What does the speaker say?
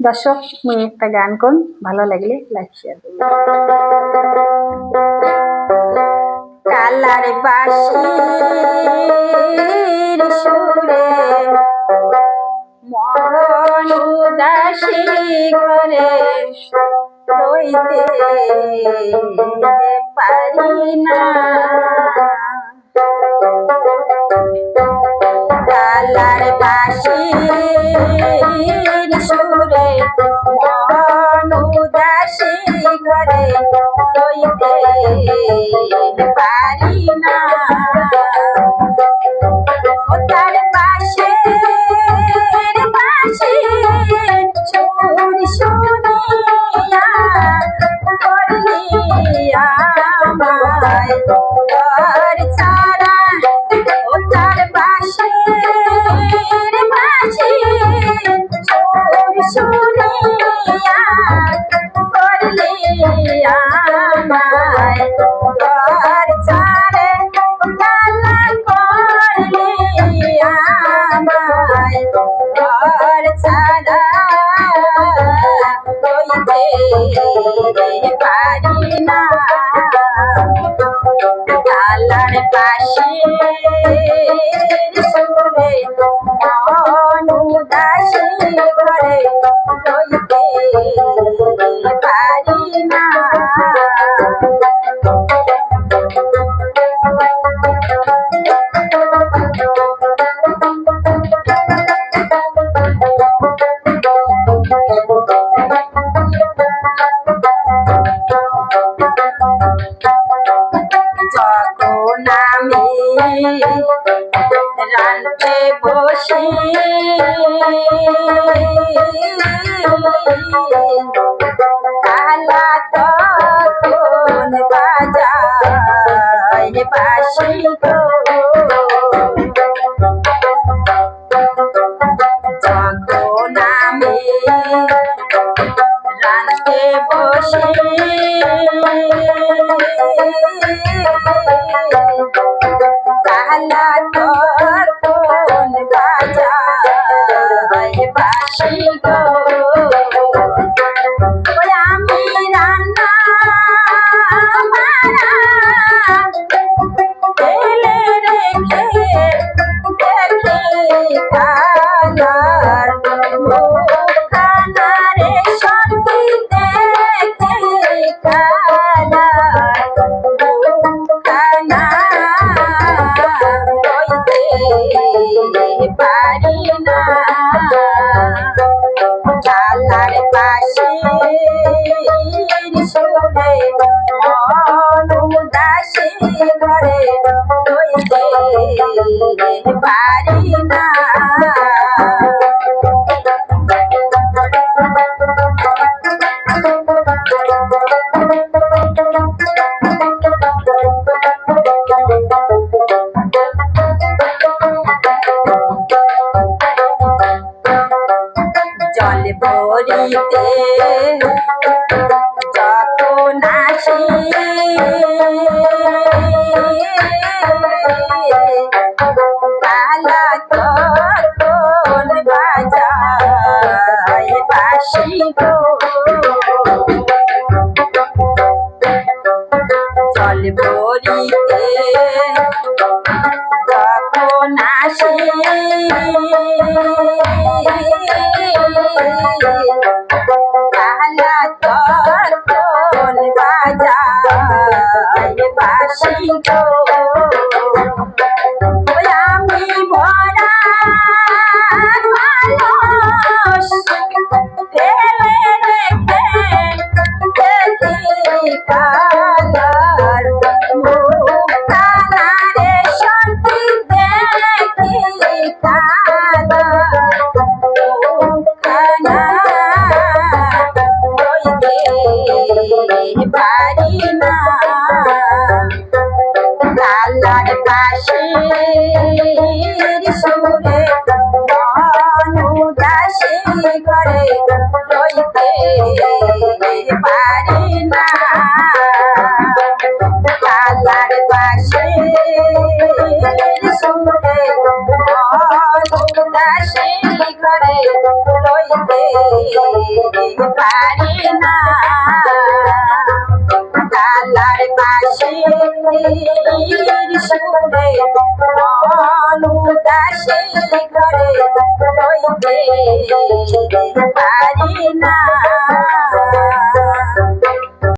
দর্শক মুই একটা গান কোন, ভালো লাগলে লাইক শেয়ার করুন। কালার বাঁশির সুরে মরণ উদাসী ঘরে রইতে পারি না। কালার বাঁশির সুরে মন উদাসী ঘরে রইতে পারি না। ও তার বাঁশের বাঁশি সুর শুনিয়া করলি আমায় ঘর ছাড়া। ও তার বাঁশের বাঁশি সুর শুনিয়া করলি আমায় ঘর ছাড়ে। কালা করলি আমায় ঘর ছাড়া রইতে পারি না। কালার বাঁশির সুরে মন উদাসী ঘরে রইতে পারি না। যখন আমি রানতে বসি কালা তখন বাজায় বাঁশি গো। যখন আমি রানতে বসি কালা তখন বাজায় বাঁশি গো। ওই আমি রান্না বাড়া ফেলে রেখে দেখি কালার মুখখানা রে সত্যি দেখি কালার মুখখানা রইতে পারি না। কালার বাঁশির সুরে মন উদাসী ঘরে রইতে পারি না। জল ভরিতে যখন আসি কালা তখন বাজায় বাঁশি গো। জল ভরিতে যখন আসি কালা তখন বাজায় বাঁশি গো। ওই আমি ভরা মানুষ ফেলে রেখে দেখি কালার মুখখানা রে সত্যি দেখি কালার মুখখানা রইতে পারি না। কালার বাঁশির সুরে মন উদাসী ঘরে রইতে পারি না। কালার বাঁশির সুরে মন উদাসী ঘরে লইতে পারি না কালার বাসি সুরে অনুদাসী করে লইতে পারি না